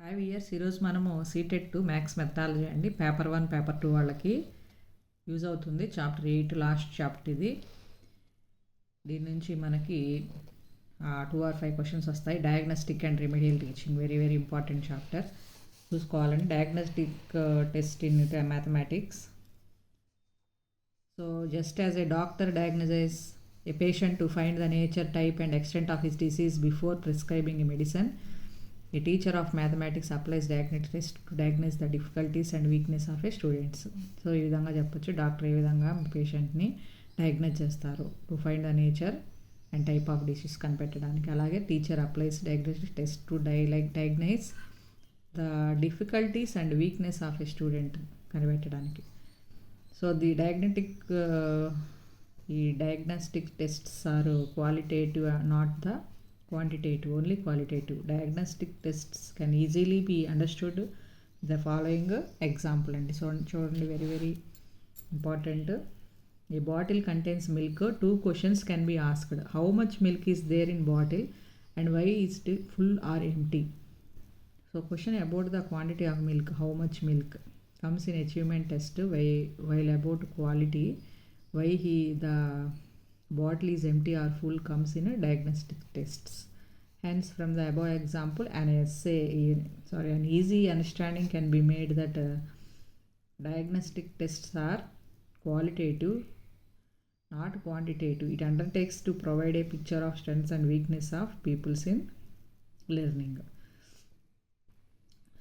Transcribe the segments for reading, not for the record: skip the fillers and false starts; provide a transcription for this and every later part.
5 years ఈరోజు మనము CTET 2 maths methodology అండి పేపర్ 1 పేపర్ 2 వాళ్ళకి యూజ్ అవుతుంది. చాప్టర్ 8 లాస్ట్ చాప్టర్ ఇది. దీని నుంచి మనకి 2 or 5 క్వశ్చన్స్ వస్తాయి. Diagnostic and remedial teaching very very important chapter చూసుకోవాలండి. Diagnostic test in mathematics. So just as a doctor diagnoses a patient to find the nature, type and extent of his disease before prescribing a medicine, a teacher of mathematics applies diagnostic test to diagnose the difficulties and weakness of a students. So ఈ విధంగా చెప్పొచ్చు, doctor ఏ విధంగా పేషెంట్ని diagnose చేస్తారు to find the nature and type of disease కనిపెట్టడానికి. అలాగే teacher applies diagnostic test to diagnose the difficulties and weakness of a student కనిపెట్టడానికి. So the diagnostic tests are qualitative, not the quantitative, only qualitative. Diagnostic tests can easily be understood the following example. And so చూడండి, very very important. A bottle contains milk. 2 questions can be asked. How much milk is there in bottle and why is it full or empty? So question about the quantity of milk, how much milk, comes in achievement test. While about quality, why the bottle is empty or full, comes in a diagnostic tests. Hence from the above example an easy understanding can be made that diagnostic tests are qualitative, not quantitative. It undertakes to provide a picture of strengths and weakness of peoples in learning.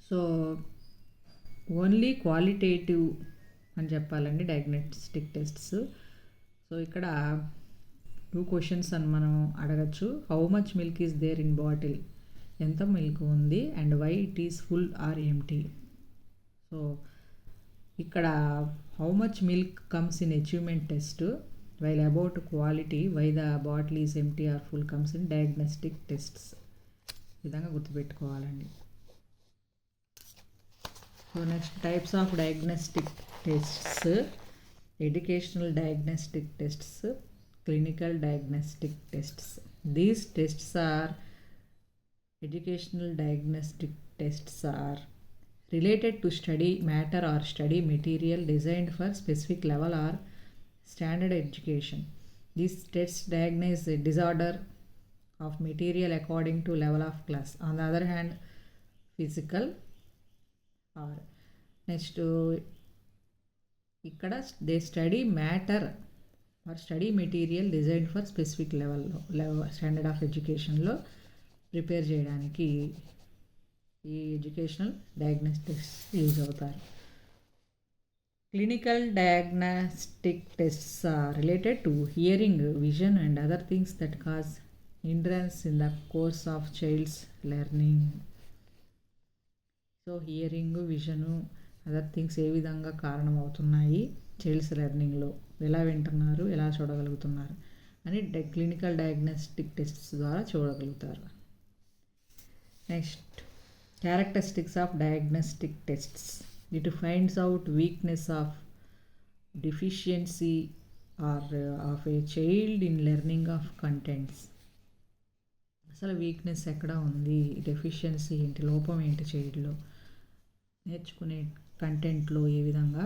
So only qualitative అని చెప్పాలండి diagnostic tests. So ఇక్కడ 2 questions అని మనం అడగచ్చు. How much milk is there in bottle, ఎంత milk ఉంది, and why it is full or empty. So ఇక్కడ how much milk comes in achievement test, while about quality, why the bottle is empty or full, comes in diagnostic tests. ఈ విధంగా గుర్తుపెట్టుకోవాలండి. So next, types of diagnostic tests: educational diagnostic tests, clinical diagnostic tests. These tests are educational diagnostic tests are related to study matter or study material designed for specific level or standard education. These tests diagnose a disorder of material according to level of class. On the other hand, physical or next ఇక్కడ they study matter or study material design for specific level standard of ఎడ్యుకేషన్లో prepare చేయడానికి ఈ educational diagnostics use అవుతారు. Clinical diagnostic tests are related to hearing, vision and other things that cause hindrance in the course of child's learning. So hearing, vision, other things ఏ విధంగా కారణమవుతున్నాయి child's లెర్నింగ్లో, ఎలా వింటున్నారు, ఎలా చూడగలుగుతున్నారు అని క్లినికల్ డయాగ్నోస్టిక్ టెస్ట్స్ ద్వారా చూడగలుగుతారు. Next, characteristics of diagnostic tests. It finds out weakness of deficiency or of a child in learning of contents. అసలు వీక్నెస్ ఎక్కడ ఉంది, డెఫిషియన్సీ ఏంటి, లోపం ఏంటి చైల్డ్లో, నేర్చుకునే కంటెంట్లో ఏ విధంగా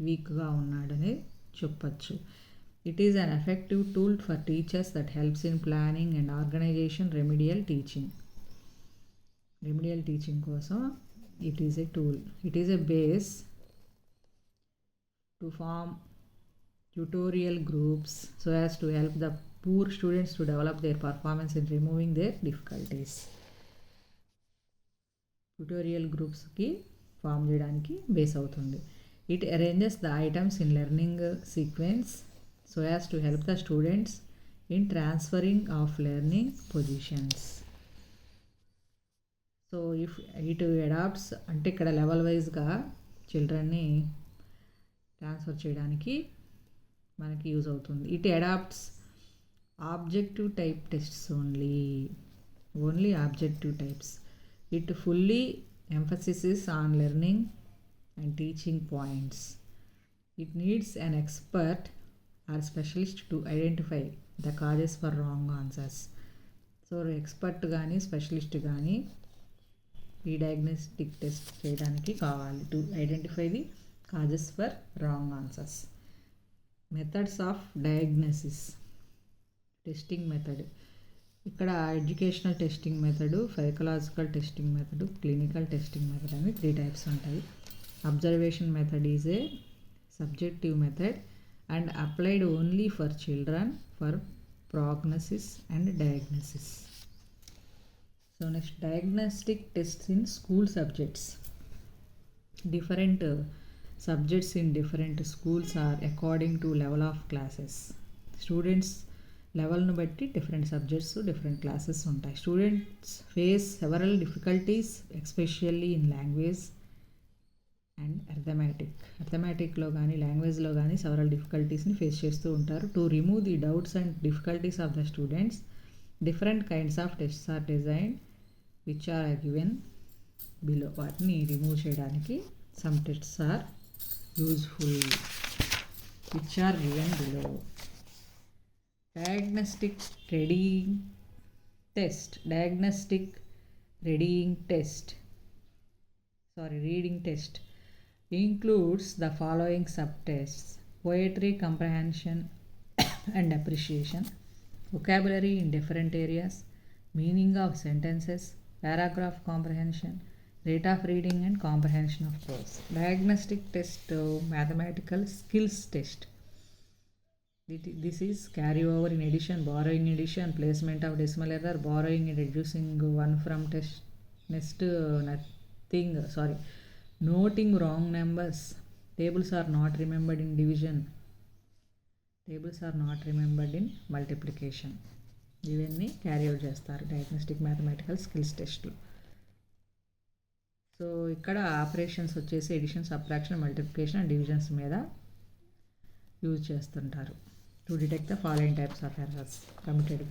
వీక్గా ఉన్నాడని చెప్పచ్చు. It is an effective tool for teachers that helps in planning and organisation remedial teaching. Remedial teaching కోసం it is a tool. It is a base to form tutorial groups so as to help the poor students to develop their performance in removing their difficulties. Tutorial గ్రూప్స్కి form చేయడానికి base అవుతుంది. It arranges the items in learning sequence so as to help the students in transferring of learning positions. So if it adapts అంటే ఇక్కడ level వైజ్గా చిల్డ్రన్ని transfer చేయడానికి మనకి use అవుతుంది. It adapts objective type tests only objective types. It fully emphasizes on learning and teaching points. It needs an expert or specialist to identify the causes for wrong answers. So expert కానీ specialist కానీ ఈ diagnostic test చేయడానికి కావాలి. To identify the causes for wrong answers. Methods of diagnosis. Testing method. ఇక్కడ educational testing method, psychological testing method, clinical testing method అని 3 types ఉంటాయి. Observation method is a subjective method and applied only for children for prognosis and diagnosis. So next, diagnostic tests in school subjects. Different subjects in different schools are according to level of classes. Students లెవెల్ను బట్టి different subjects different classes ఉంటాయి. Students face several difficulties especially in language and అర్థమెటిక్లో కానీ లాంగ్వేజ్లో కానీ several డిఫికల్టీస్ని face చేస్తూ ఉంటారు. To remove the doubts and difficulties of the students, different kinds of tests are design which are given below. వాటిని remove చేయడానికి some tests are useful which are given below. Diagnostic reading test includes the following subtests: poetry comprehension and appreciation, vocabulary in different areas, meaning of sentences, paragraph comprehension, rate of reading and comprehension of prose. Diagnostic test, mathematical skills test. This is carry over in addition, borrowing addition, placement of decimal error, borrowing and reducing one from test. Next, noting wrong numbers. Tables are not remembered in division. Tables are not remembered in multiplication. ఇవన్నీ carry out చేస్తారు diagnostic mathematical skills టెస్ట్లో. So ఇక్కడ operations వచ్చేసి addition, subtraction, multiplication and divisions మీద use చేస్తుంటారు. To detect the following types of errors committed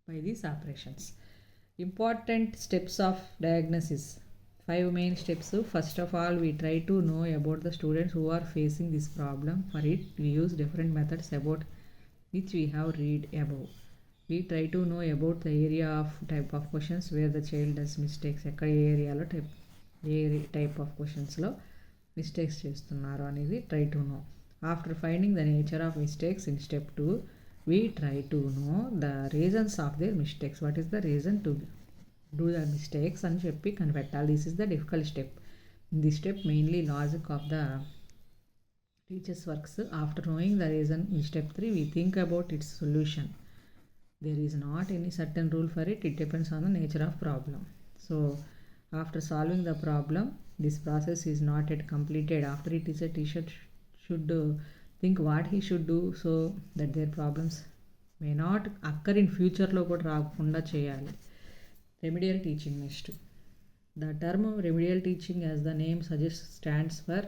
by these operations. Important steps of diagnosis. 5 main steps. First of all, we try to know about the students who are facing this problem. For it, we use different methods about which we have read above. We try to know about the area of type of questions where the child does mistakes. ఎక్కడ ఏ ఏరియాలో type of క్వశ్చన్స్లో mistakes చేస్తున్నారు అనేది try to know. After finding the nature of mistakes in step 2, we try to know the reasons of their mistakes. What is the reason to do the mistakes అని చెప్పి కనిపెట్టాలి. This is the difficult step. In this step, mainly logic of the teacher's works. After knowing the reason in step 3, we think about its solution. There is not any certain rule for it. It depends on the nature of problem. So after solving the problem, this process is not yet completed. After it is a teacher should think what he should do so that their problems may not occur in futureలో కూడా రాకుండా చేయాలి. Remedial teaching next. The term remedial teaching, as the name suggests, stands for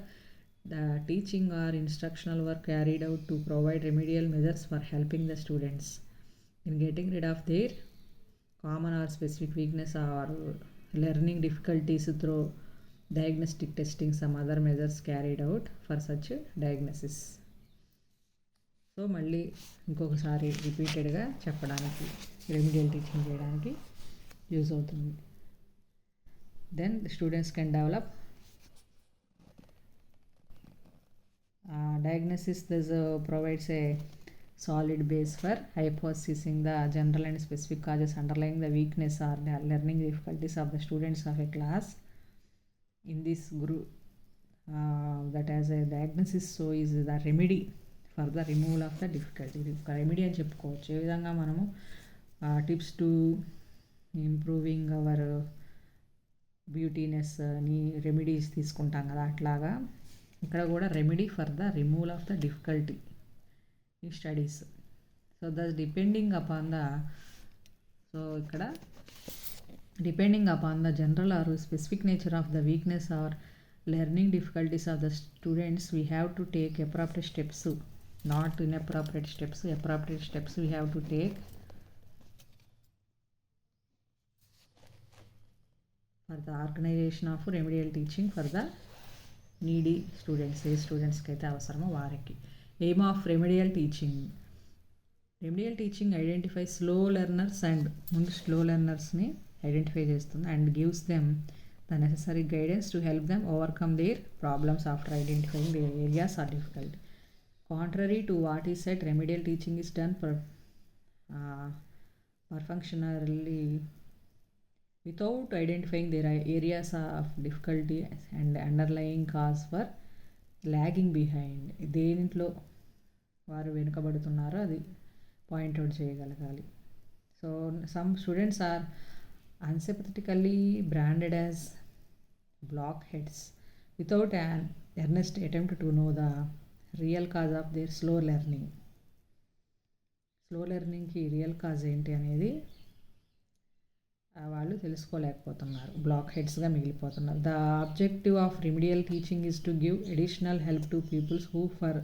the teaching or instructional work carried out to provide remedial measures for helping the students in getting rid of their common or specific weakness or learning difficulties through diagnostic testing, some other measures carried out for such diagnosis. సో మళ్ళీ ఇంకొకసారి రిపీటెడ్గా చెప్పడానికి remedial teaching చేయడానికి use అవుతుంది. Then the students can develop diagnosis. This provides a solid base for hypothesizing the general and specific causes underlying the weakness or the learning difficulties of the students of a class. In this group, that as a diagnosis, so is the remedy for the removal of the difficulty. Remedy అని చెప్పుకోవచ్చు. ఏ విధంగా మనము tips to improving our beautiness అని remedies తీసుకుంటాం కదా, అట్లాగా ఇక్కడ కూడా remedy for the removal of the difficulty in studies. So thus depending upon the, so ఇక్కడ depending upon the general or specific nature of the weakness or learning difficulties of the students, we have to take appropriate steps, not inappropriate steps. Appropriate steps we have to take for the organization of remedial teaching for the needy students. ఏ స్టూడెంట్స్కి అయితే అవసరమో వారికి. Aim of remedial teaching. Remedial teaching identify slow learners and ముందు slow లెర్నర్స్ని identify చేస్తుంది and gives them the necessary guidance to help them overcome their problems after identifying their areas are difficult. Contrary to what is said, remedial teaching is done perfectionally without identifying their areas of difficulty and underlying cause for lagging behind. దేంట్లో వారు వెనుకబడుతున్నారో అది point out చేయగలగాలి. So some students are unsympathetically branded as blockheads without an earnest attempt to know the real cause of their slow learning. Slow లెర్నింగ్కి real cause ఏంటి అనేది వాళ్ళు తెలుసుకోలేకపోతున్నారు, black హెడ్స్గా మిగిలిపోతున్నారు. The objective of remedial teaching is to give additional help to peoples who for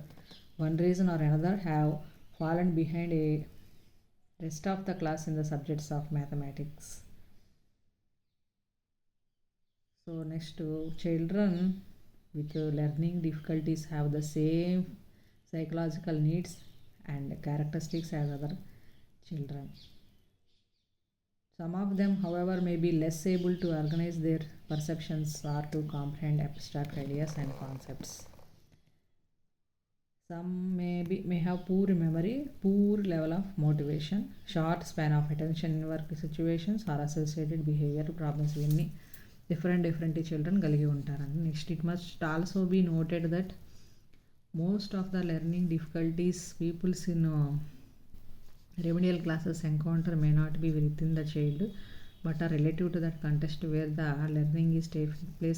one reason or another have fallen behind a rest of the class in the subjects of mathematics. So next, children with learning difficulties have the same psychological needs and characteristics as other children. Some of them, however, may be less able to organize their perceptions or to comprehend abstract ideas and concepts. Some may have poor memory, poor level of motivation, short span of attention in work situations or associated behavior problems. Different children కలిగి ఉంటారని. Next, it must also be noted that most of the learning difficulties peoples in remedial classes encounter may not be within the child but are relative to that context where the learning is taking place